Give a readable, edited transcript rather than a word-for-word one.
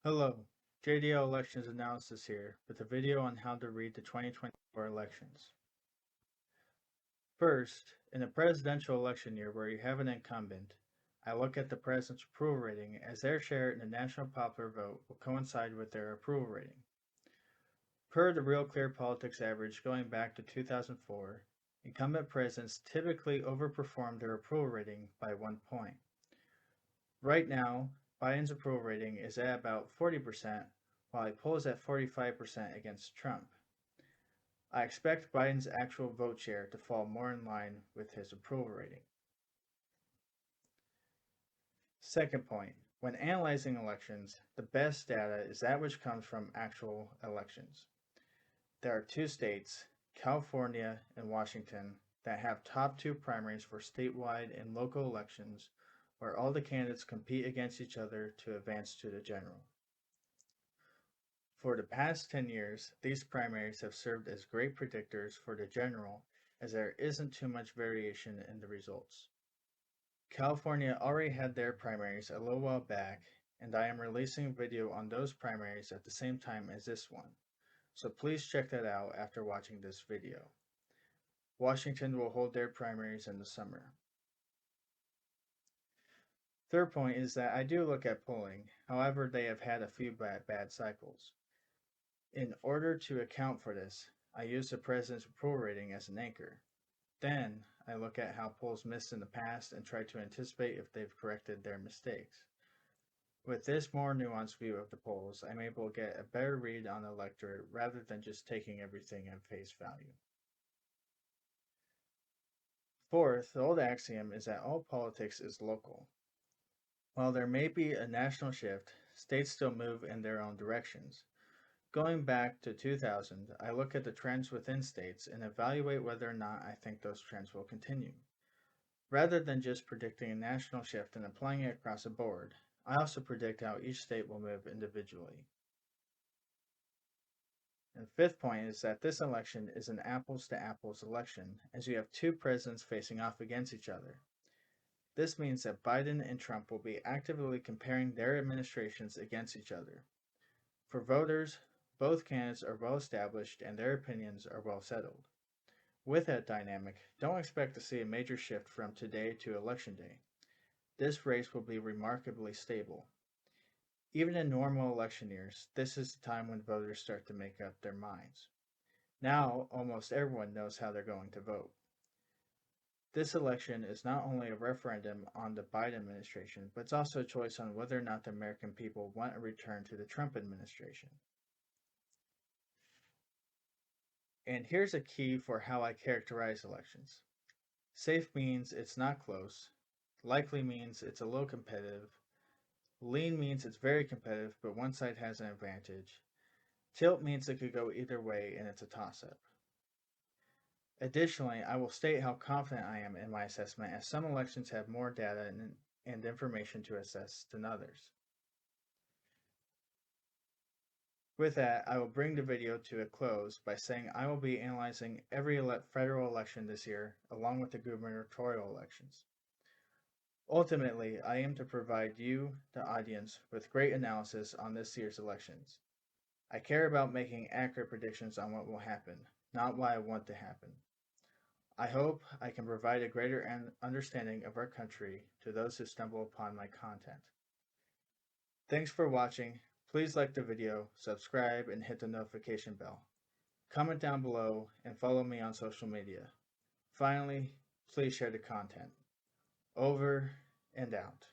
Hello, JDL Elections Analysis here with a video on how to read the 2024 elections. First, in a presidential election year where you have an incumbent, I look at the president's approval rating as their share in the national popular vote will coincide with their approval rating. Per the Real Clear Politics average going back to 2004, incumbent presidents typically overperform their approval rating by 1 point. Right now, Biden's approval rating is at about 40%, while he polls at 45% against Trump. I expect Biden's actual vote share to fall more in line with his approval rating. Second point, when analyzing elections, the best data is that which comes from actual elections. There are two states, California and Washington, that have top two primaries for statewide and local elections where all the candidates compete against each other to advance to the general. For the past 10 years, these primaries have served as great predictors for the general as there isn't too much variation in the results. California already had their primaries a little while back, and I am releasing a video on those primaries at the same time as this one, so please check that out after watching this video. Washington will hold their primaries in the summer. Third point is that I do look at polling, however they have had a few bad cycles. In order to account for this, I use the president's approval rating as an anchor. Then, I look at how polls missed in the past and try to anticipate if they've corrected their mistakes. With this more nuanced view of the polls, I'm able to get a better read on the electorate rather than just taking everything at face value. Fourth, the old axiom is that all politics is local. While there may be a national shift, states still move in their own directions. Going back to 2000, I look at the trends within states and evaluate whether or not I think those trends will continue. Rather than just predicting a national shift and applying it across the board, I also predict how each state will move individually. And fifth point is that this election is an apples to apples election, as you have two presidents facing off against each other. This means that Biden and Trump will be actively comparing their administrations against each other. For voters, both candidates are well established and their opinions are well settled. With that dynamic, don't expect to see a major shift from today to election day. This race will be remarkably stable. Even in normal election years, this is the time when voters start to make up their minds. Now, almost everyone knows how they're going to vote. This election is not only a referendum on the Biden administration, but it's also a choice on whether or not the American people want a return to the Trump administration. And here's a key for how I characterize elections. Safe means it's not close. Likely means it's a little competitive. Lean means it's very competitive, but one side has an advantage. Tilt means it could go either way and it's a toss-up. Additionally, I will state how confident I am in my assessment as some elections have more data and information to assess than others. With that, I will bring the video to a close by saying I will be analyzing every federal election this year, along with the gubernatorial elections. Ultimately, I aim to provide you, the audience, with great analysis on this year's elections. I care about making accurate predictions on what will happen, not what I want to happen. I hope I can provide a greater understanding of our country to those who stumble upon my content. Thanks for watching. Please like the video, subscribe, and hit the notification bell. Comment down below and follow me on social media. Finally, please share the content. Over and out.